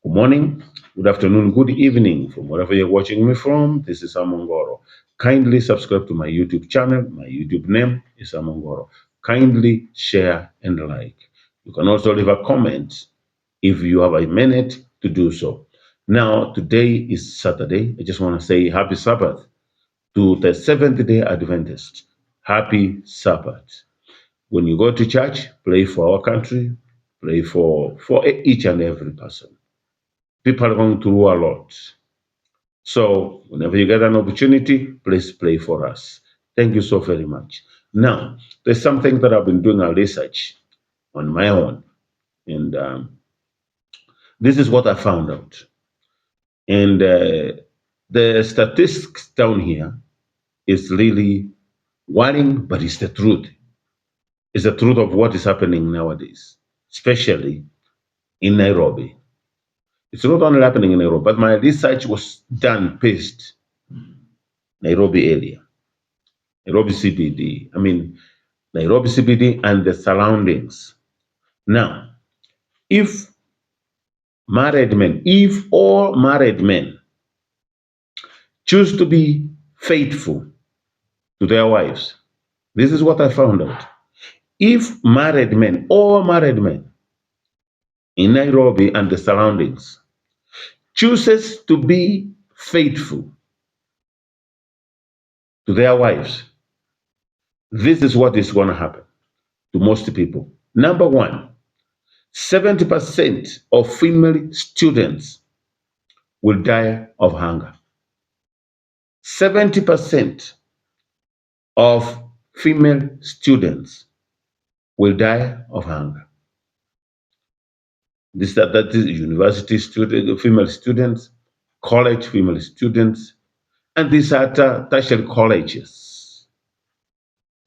Good morning, good afternoon, good evening from wherever you're watching me from. This is Amongoro. Kindly subscribe to my YouTube channel. My YouTube name is Amongoro. Kindly share and like. You can also leave a comment if you have a minute to do so. Now, today is Saturday. I just want to say happy Sabbath to the Seventh day Adventist. Happy Sabbath. When you go to church, pray for our country, pray for each and every person. People are going through a lot. So whenever you get an opportunity, please pray for us. Thank you so very much. Now, there's something that I've been doing a research on my own, and this is what I found out. And the statistics down here is really worrying, but it's the truth. It's the truth of what is happening nowadays, especially in Nairobi. It's not only happening in Nairobi, but my research was done based Nairobi area, Nairobi CBD. I mean, Nairobi CBD and the surroundings. Now, if if all married men choose to be faithful to their wives, this is what I found out. If married men, all married men in Nairobi and the surroundings chooses to be faithful to their wives, this is what is going to happen to most people. Number one, 70% of female students will die of hunger. 70% of female students will die of hunger. That is university students, female students, college female students, and these are tertiary colleges.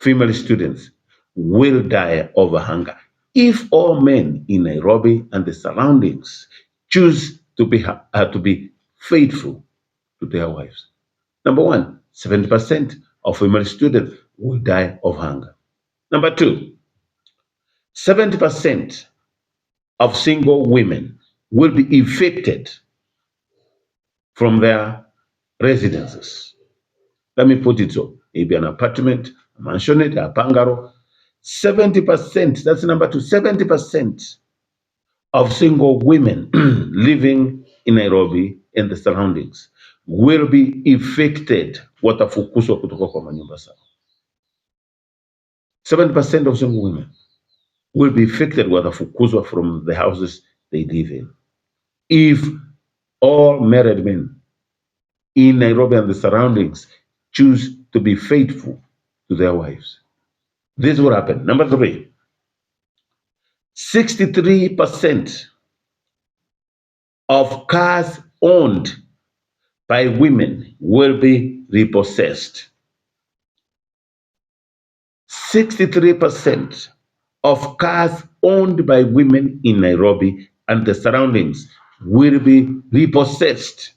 Female students will die of hunger if all men in Nairobi and the surroundings choose to be faithful to their wives. Number one, 70% of female students will die of hunger. Number two, 70% of single women will be evicted from their residences. Let me put it so. Maybe an apartment, a mansionette, a bungalow. 70%, that's number two, 70% of single women living in Nairobi and the surroundings will be evicted, watafukuzwa kutoka kwa manyumba zao. 70% of single women will be evicted, watafukuzwa from the houses they live in. If all married men in Nairobi and the surroundings choose to be faithful to their wives, this will happen. Number three, 63% of cars owned by women will be repossessed. 63% of cars owned by women in Nairobi and the surroundings will be repossessed.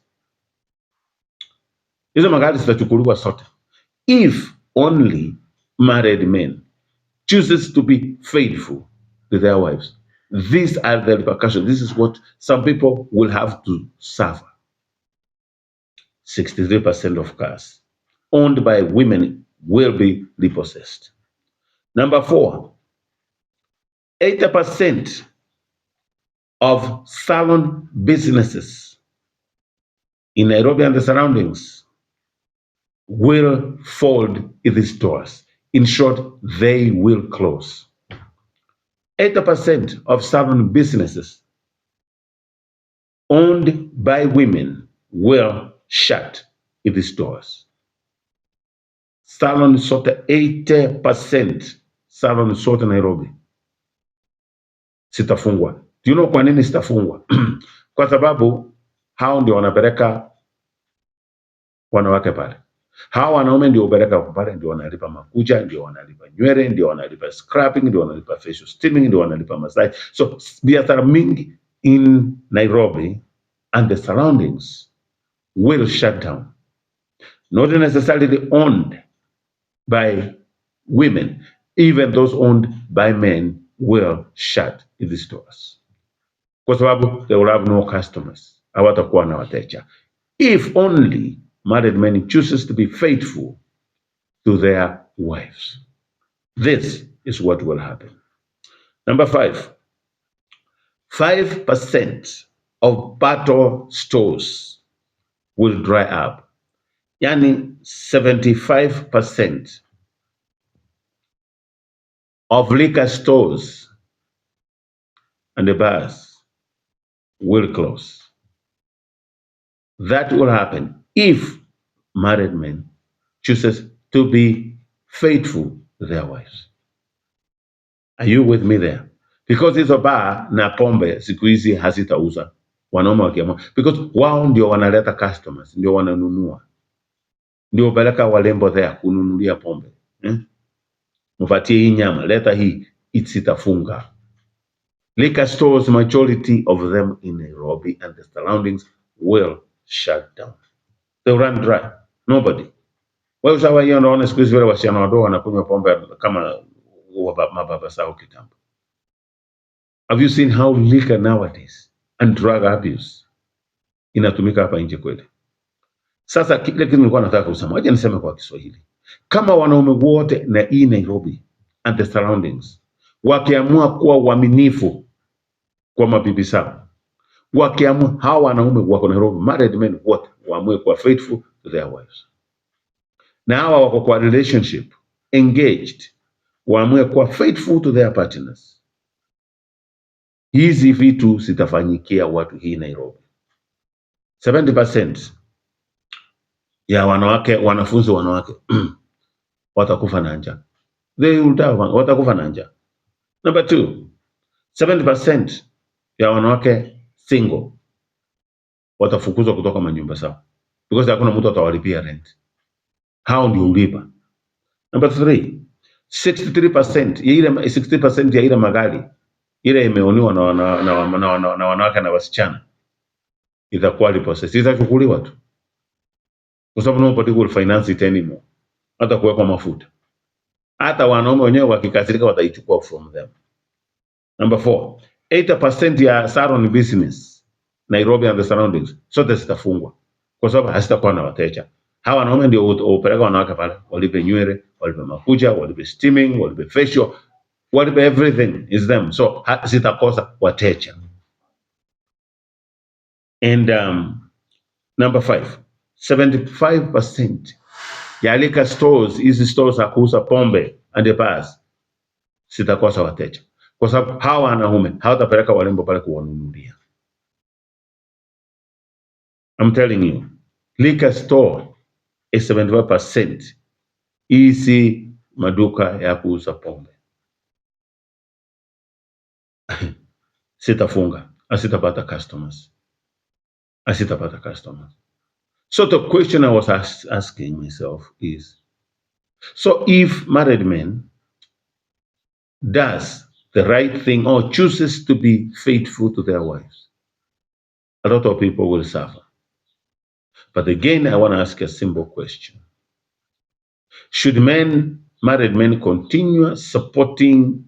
Hizo magari zitachukuliwa sote. If only married men chooses to be faithful to their wives. These are the repercussions. This is what some people will have to suffer. 63% of cars owned by women will be repossessed. Number four, 80% of salon businesses in Nairobi and the surroundings will fold its doors. In short, they will close. 80% of salon businesses owned by women will shut its doors. Salon sote 80%, salon sote Nairobi sitafungwa. Do you know kwa nini sitafungwa? Kwa sababu hao ndio wanapeleka wanawake pale. Hawa wanaume ndio upeleka pale, ndio wanalipa makucha, ndio wanalipa nywele, ndio wanalipa scrapping, ndio wanalipa facial steaming, ndio wanalipa massage. So biashara mingi in Nairobi and the surroundings will shut down. Not necessarily owned by women, even those owned by men will shut its doors. kwa sababu they will have no customers, hawatakuwa na wateja. If only married men chooses to be faithful to their wives, this is what will happen. Number 5, 5% of battle stores will dry up. Yani 75% of liquor stores and the bars will close. That will happen if married men chooses to be faithful to their wives. Are you with me there? Because hizo bar na pombe siku hizi hazitauza, wanaume wakiamua, because wao ndio wanaleta customers, ndio wananunua, ndio peleka walembo there kununulia pombe Mfatie hii nyama, leta hii, sitafunga. Liquor stores, majority of them in Nairobi and the surroundings will shut down. They run dry. Nobody. Wewe sawa hiyo unaona siku hizi wale wasichana wadogo wanakunywa pombe kama mababa sao kitambo. Have you seen how liquor nowadays and drug abuse inatumika hapa nje kweli? Sasa kile kitu nilikuwa nataka kusema, aje niseme kwa Kiswahili. Kama wanaume wote na hii Nairobi and the surroundings wakiamua kuwa uaminifu kwa mabibi zao, wakiamua hawa wanaume wako Nairobi, married men wote waamue kuwa faithful to their wives, na hawa wako kwa relationship engaged, waamue kuwa faithful to their partners, hizi vitu zitafanyikia watu hii Nairobi. 70% ya wanawake, wanafunzi wanawake watakufa na njaa. They will die, watakufa na njaa. Number 2, 70% ya wanawake single watafukuzwa kutoka manyumba zao because hakuna mtu atawalipia rent. Hao ndio ulipa. Number 3, 60% ya ile magari ile imeoniwa na wanawake na wasichana itakuwa repossessed, itachukuliwa tu kwa sababu nobody will finance it anymore, hata kuwekwa mafuta. Hata wanaume wenyewe wakikasirika wataichukua from them. Number 4, 80% ya salon business Nairobi and the surroundings zote zitafungwa kwa sababu hazitakuwa na wateja. Hawa wanaume ndio upeleka wanawake pale, walipe nywele, walipe makucha, walipe steaming, walipe facial, walipe everything is them, so zitakosa wateja. And number 5, 75% ya liquor stores, hizi stores za kuuza pombe and the bars zitakosa wateja kwa sababu hawa wanaume hawatapeleka walembo pale kuwanunulia. I'm telling you, liquor store is 75% hizi maduka ya kuuza pombe sitafunga, asitapata customers. So the question I was asking myself is, so if married men does the right thing or chooses to be faithful to their wives, a lot of people will suffer. But again, I want to ask a simple question. Should married men continue supporting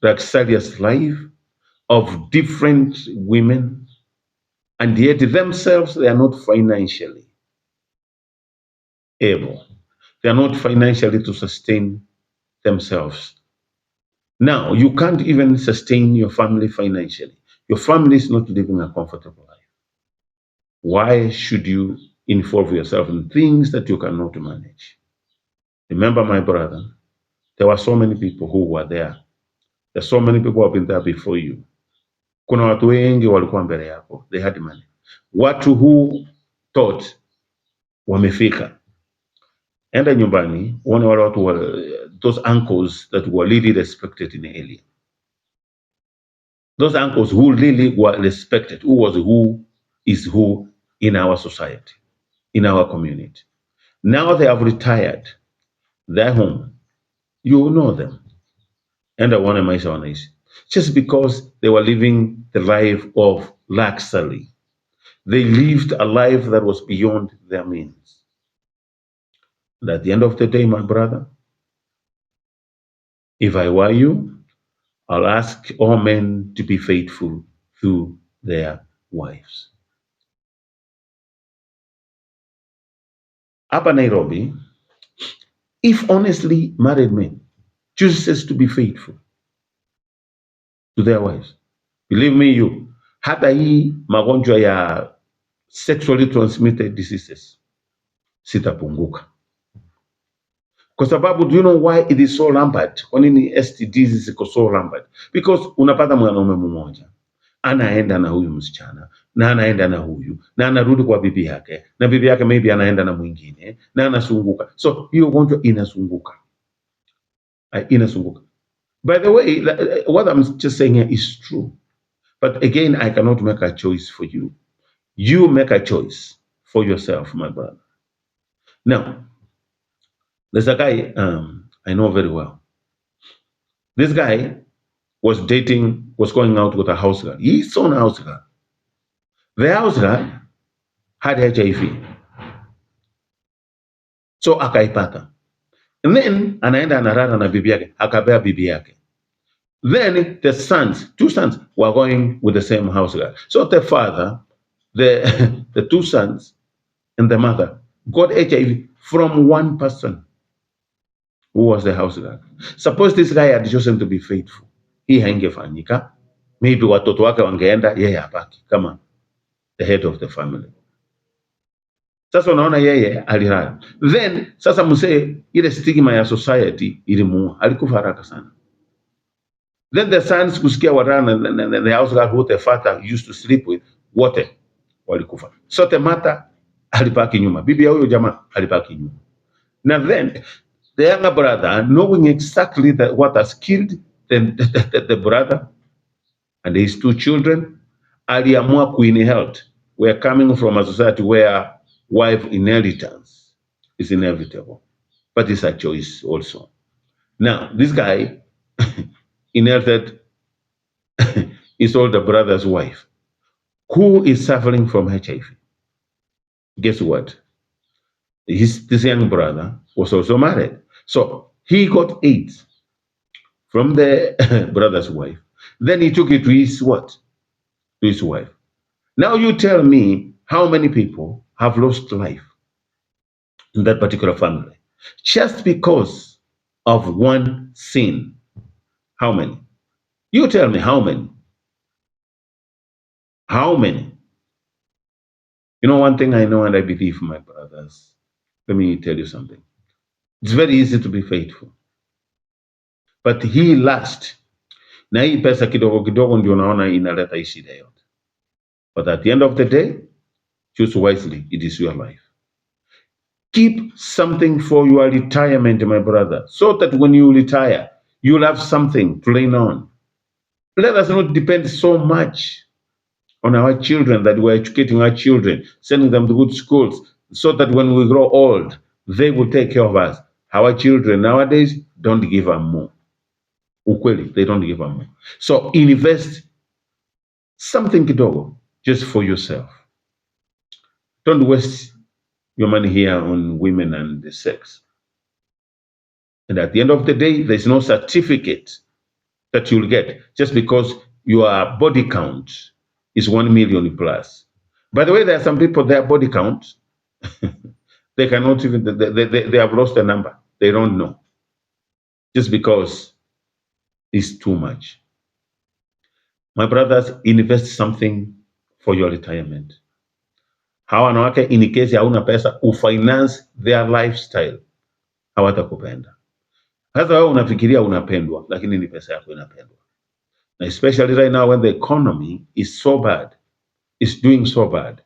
the luxurious life of different women, and yet themselves they are not financially able? They are not financially to sustain themselves. Now, you can't even sustain your family financially. Your family is not living a comfortable life. Why should you involve yourself in things that you cannot manage? Remember, my brother, there were so many people who were there. There's so many people who have been there before you. Kuna watu wengi walikuwa mbele yako. They had money. Watu who thought wamefika. Enda nyumbani, uone wale watu those uncles that were really respected in the area. Those uncles who really were respected, who is who in our society, in our community. Now they have retired. They're home. You know them. And I want to say, just because they were living the life of luxury, they lived a life that was beyond their means. And at the end of the day, my brother, if I were you, I'll ask all men to be faithful to their wives. Hapa Nairobi, if honestly married men chooses to be faithful to their wives, believe me you, hata hii magonjwa ya sexually transmitted diseases sitapunguka. Kwa sababu, do you know why it is so rampant? Kwa nini STDs ziko so rampant? Because unapata mwanaume mmoja anaenda na huyu msichana na anaenda na huyu na anarudi kwa bibi yake na bibi yake maybe anaenda na mwingine na anasunguka. So hiyo ugonjwa inasunguka. Inasunguka. By the way, what I'm just saying here is true. But again, I cannot make a choice for you. You make a choice for yourself, my brother. Now, there's a guy I know very well. This guy was going out with a house girl. His own house girl. The house girl had HIV. So akaipata. And then anaenda anarara na bibi yake, akabea bibi yake. Then the sons, 2 sons, were going with the same house girl. So the father, the 2 sons, and the mother got HIV from one person who was the house girl. Suppose this guy had chosen to be faithful, hii haingefanyika. Maybe watoto wake wangeenda, yeye abaki kama the head of the family. Sasa unaona yeye alilala. Then sasa msee, ile stigma ya society ilimuua, alikufa haraka sana. Then the sons kusikia warana, the house girl who the father used to sleep with, wote walikufa. So the mother alibaki nyuma, bibi ya huyo jamaa alibaki nyuma. Now then the younger brother, knowing exactly what has killed the brother and his 2 children, aliamua kuinherit. We're coming from a society where wife inheritance is inevitable, but it's a choice also. Now, this guy inherited his older brother's wife, who is suffering from HIV. Guess what? This young brother was also married. So he got AIDS from the brother's wife. Then he took it to his what? To his wife. Now you tell me how many people have lost life in that particular family just because of one sin. How many? You tell me how many? How many? You know, one thing I know and I believe, my brothers, let me tell you something. It's very easy to be faithful, but hii last na hii pesa kidogo kidogo ndio unaona inaleta hii shida yote. But at the end of the day, choose wisely. It is your life. Keep something for your retirement, my brother, so that when you retire, you'll have something to lean on. Let us not depend so much on our children, that we're educating our children, sending them to good schools, so that when we grow old, they will take care of us. Our children nowadays don't give them more. Ukweli, they don't give them more. So invest something kidogo just for yourself. Don't waste your money here on women and the sex. And at the end of the day, there's no certificate that you'll get just because your body count is 1 million plus. By the way, there are some people, their body count, they cannot even, they have lost the number. They don't know. Just because it's too much. My brothers, invest something for your retirement. Hawa wanawake, in case hauna pesa, ufinance their lifestyle, hawatakupenda. Sasa wewe unafikiria unapendwa, lakini ni pesa yako inapendwa. Na especially right now when the economy is so bad, it's doing so bad.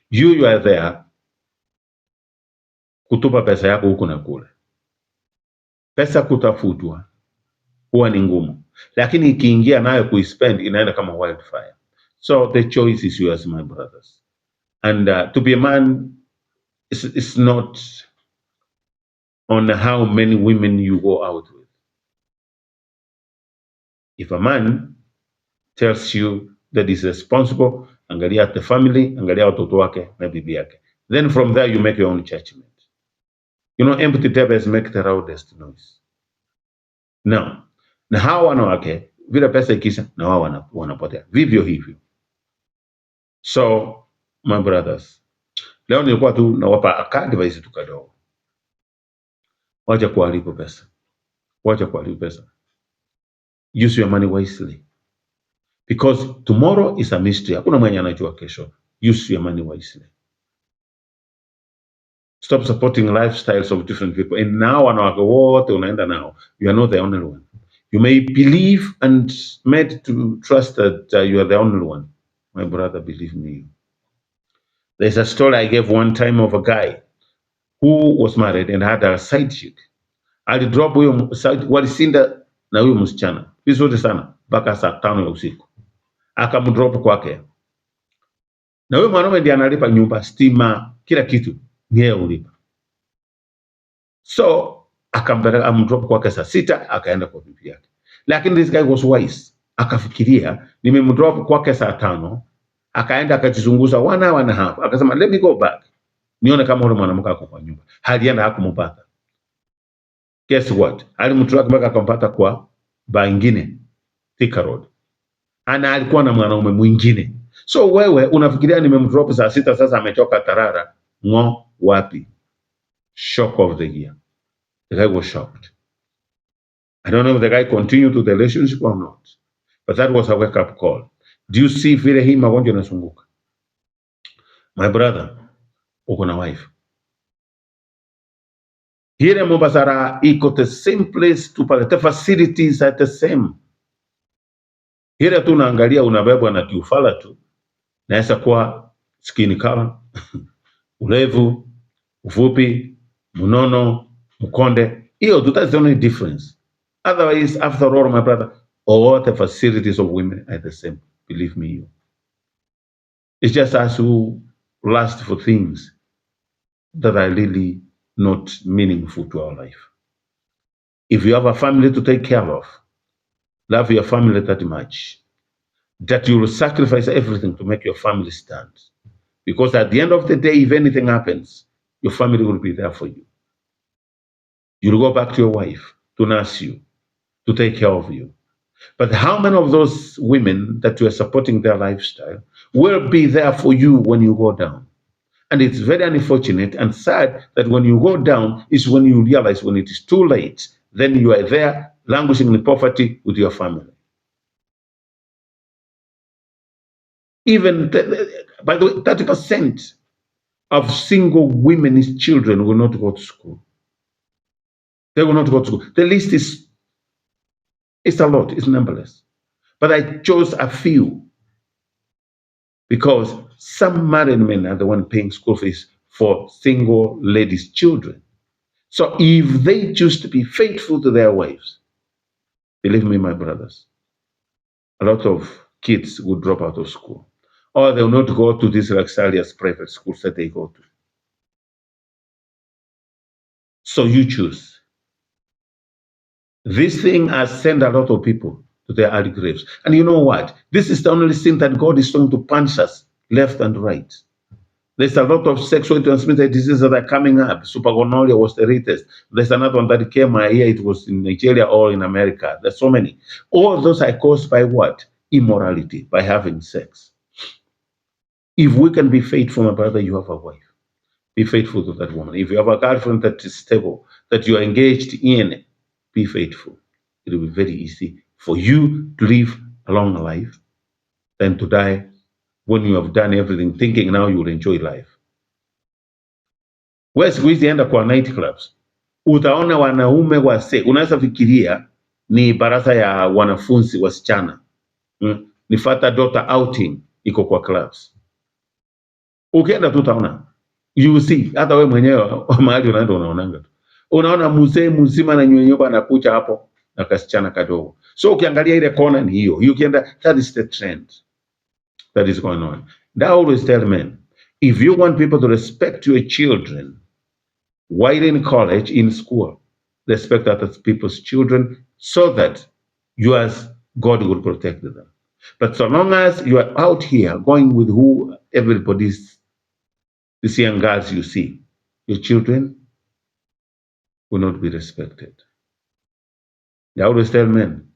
You are there kutupa pesa yako huku na kule. Pesa kutafutwa huwa ni ngumu, lakini ikiingia nayo kuispend inaenda kama wildfire. So the choice is yours, my brothers. And to be a man is not on how many women you go out with. If a man tells you that he's responsible, angalia the family, angalia watoto wake na bibi yake. Then from there you make your own judgment. You know, empty tables make the loudest noise. Now, na hawa wanawake vile pesa ikisha na wao wanapotea vivyo hivyo. So my brothers, leo nilikuwa tu nawapa advice tu kadogo. Wacha kuharibu pesa. Wacha kuharibu pesa. Use your money wisely. Because tomorrow is a mystery. Hakuna mwenye anajua kesho. Use your money wisely. Stop supporting lifestyles of different people. And now wanawake wote unaenda now, you are not the only one. You may believe and made to trust that you are the only one. My brother, believe me. There's a story I gave one time of a guy who was married and had a side chick. Alidrop huyo walisinda na huyo msichana vizuri sana mpaka saa 5 ya usiku, akamdrop kwake, na huyo mwanaume ndiye analipa nyumba, stima, kila kitu ni yeye ulipa. So akampeleka amdrop kwake saa 6, akaenda kwa bibi yake. Lakini this guy was wise, akafikiria nimemdrop kwake saa 5, akaenda akajizunguza 1 hour and a half, akasema let me go back nione kama yule mwanamke ako kwa nyumba. Halienda hakumpata. Guess what? Alimtrack mpaka akampata kwa baa ingine Thika Road, ana alikuwa na mwanaume mwingine. So wewe unafikiria nimemdrop saa 6, sasa amechoka tarara ngo wapi? Shock of the year. The guy was shocked. I don't know if the guy continued to the relationship or not, but that was a wake up call. Do you see vile hii magonjwa inasunguka? My brother, uko na wife here Mombasa, iko the same place to pale, the facilities are the same. Here tu unaangalia unabebwa na kiufala tu, naweza kuwa skin color, urefu, ufupi, mnono, mkonde, hiyo tu, that's the only difference. Otherwise, after all, my brother, all the facilities of women are the same. Believe me. It's just us who lust for things that are really not meaningful to our life. If you have a family to take care of, love your family that much, that you will sacrifice everything to make your family stand. Because at the end of the day, if anything happens, your family will be there for you. You'll go back to your wife to nurse you, to take care of you. But how many of those women that you are supporting their lifestyle will be there for you when you go down? And it's very unfortunate and sad that when you go down is when you realize when it is too late, then you are there languishing in poverty with your family. Even, by the way, 30% of single women's children will not go to school. They will not go to school. The list is, it's a lot, it's numberless. But I chose a few because some married men are the one paying school fees for single ladies' children. So if they choose to be faithful to their wives, believe me, my brothers, a lot of kids will drop out of school, or they will not go to these luxurious private schools that they go to. So you choose. This thing has sent a lot of people to their early graves. And you know what? This is the only sin that God is trying to punish us left and right. There's a lot of sexually transmitted diseases that are coming up. Supergonorrhea was the latest. There's another one that came here. It was in Nigeria or in America. There's so many. All of those are caused by what? Immorality, by having sex. If we can be faithful, my brother, you have a wife. Be faithful to that woman. If you have a girlfriend that is stable, that you are engaged in, be faithful. It will be very easy for you to live a long life than to die when you have done everything, thinking now you will enjoy life. Wewe siku hizi enda kwa night clubs, utaona wanaume wase, unaweza fikiria ni baraza ya wanafunzi wasichana, ni father daughter outing iko kwa clubs. Ukienda tu utaona, you see, hata wewe mwenyewe mahali unaenda unaonanga tu, unaona mzee mzima na nyonyoba anakuja hapo na kasichana kadogo. So ukiangalia ile kona ni hiyo, ukienda, that is the trend that is going on. And I always tell men, if you want people to respect your children while in college, in school, respect other people's children so that you as God will protect them. But so long as you are out here going with who everybody's, these young girls you see, your children will not be respected. I always tell men,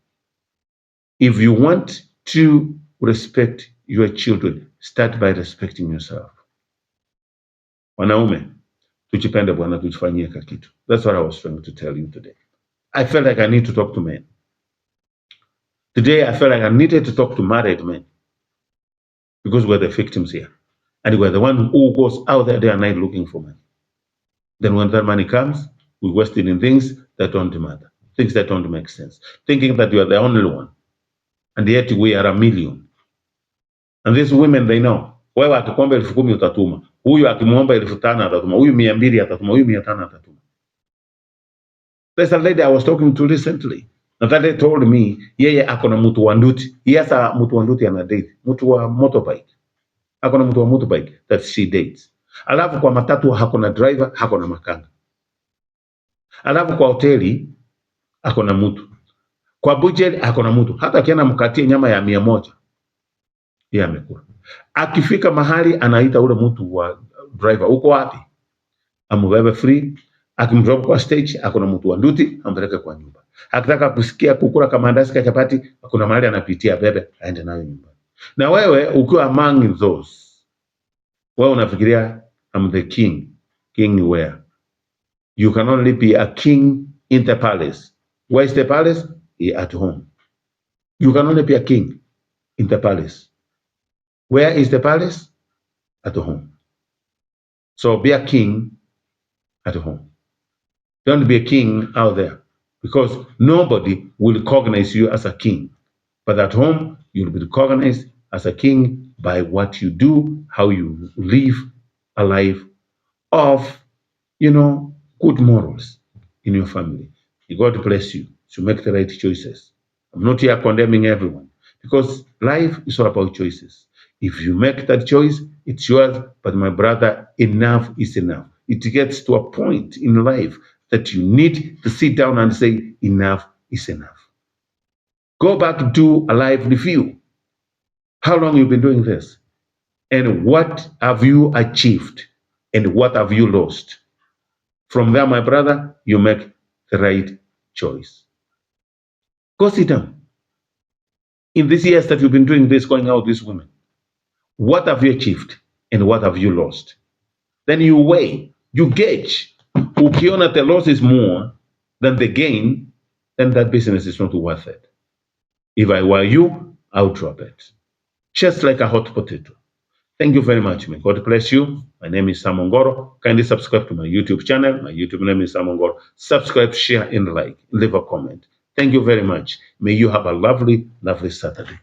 if you want to respect your children, Start by respecting yourself. Wanaume, tujipende bwana, tujifanyie kitu. That's what I was trying to tell you today. I felt like I need to talk to men. Today, I felt like I needed to talk to married men because we're the victims here. And we're the one who goes out there day and night looking for money. Then when that money comes, we waste it in things that don't matter, things that don't make sense, thinking that you are the only one. And yet we are a million. And these women, they know. Wewe akikuomba 10,000 utatuma. Huyu akimwomba 5,000 atatuma. Huyu 200 atatuma. Huyu 500 atatuma. There's a lady I was talking to recently. And that lady told me, yeye akona mtu wa nduti. Yes, mtu wa nduti ana date. Mtu wa motorbike. Akona mtu wa motorbike that she dates. Alafu kwa matatu hakuna driver, hakuna makanga. Alafu kwa hoteli hakuna mtu. Kwa butcher hakuna mtu. Hata akienda mkatie nyama ya 100, yeye amekula. Akifika mahali anaita ule mtu wa driver, uko wapi? Amubebe free. Akimdrop kwa stage, hakuna mtu wa nduti, ampeleke kwa nyumba. Akitaka kusikia kukula kama mandazi kwa chapati, hakuna mahali anapitia bebe, aende nayo nyumba. Na wewe ukiwa among those, wewe unafikiria I'm the king. King ni where? You can only be a king in the palace. Where is the palace? At home. You can only be a king in the palace. Where is the palace? At home. So be a king at home. Don't be a king out there, because nobody will recognize you as a king. But at home, you'll be recognized as a king by what you do, how you live a life of, good morals in your family. God bless you to make the right choices. I'm not here condemning everyone, because life is all about choices. If you make that choice, it's yours. But my brother, enough is enough. It gets to a point in life that you need to sit down and say, enough is enough. Go back, do a live review. How long you've been doing this? And what have you achieved? And what have you lost? From there, my brother, you make the right choice. Go sit down. In these years that you've been doing this, going out with these women, what have you achieved and what have you lost? Then you weigh, you gauge. Ukiona the loss is more than the gain, then that business is not worth it. If I were you, I would drop it. Just like a hot potato. Thank you very much. May God bless you. My name is Sam Ongoro. Kindly subscribe to my YouTube channel. My YouTube name is Sam Ongoro. Subscribe, share, and like. Leave a comment. Thank you very much. May you have a lovely, lovely Saturday.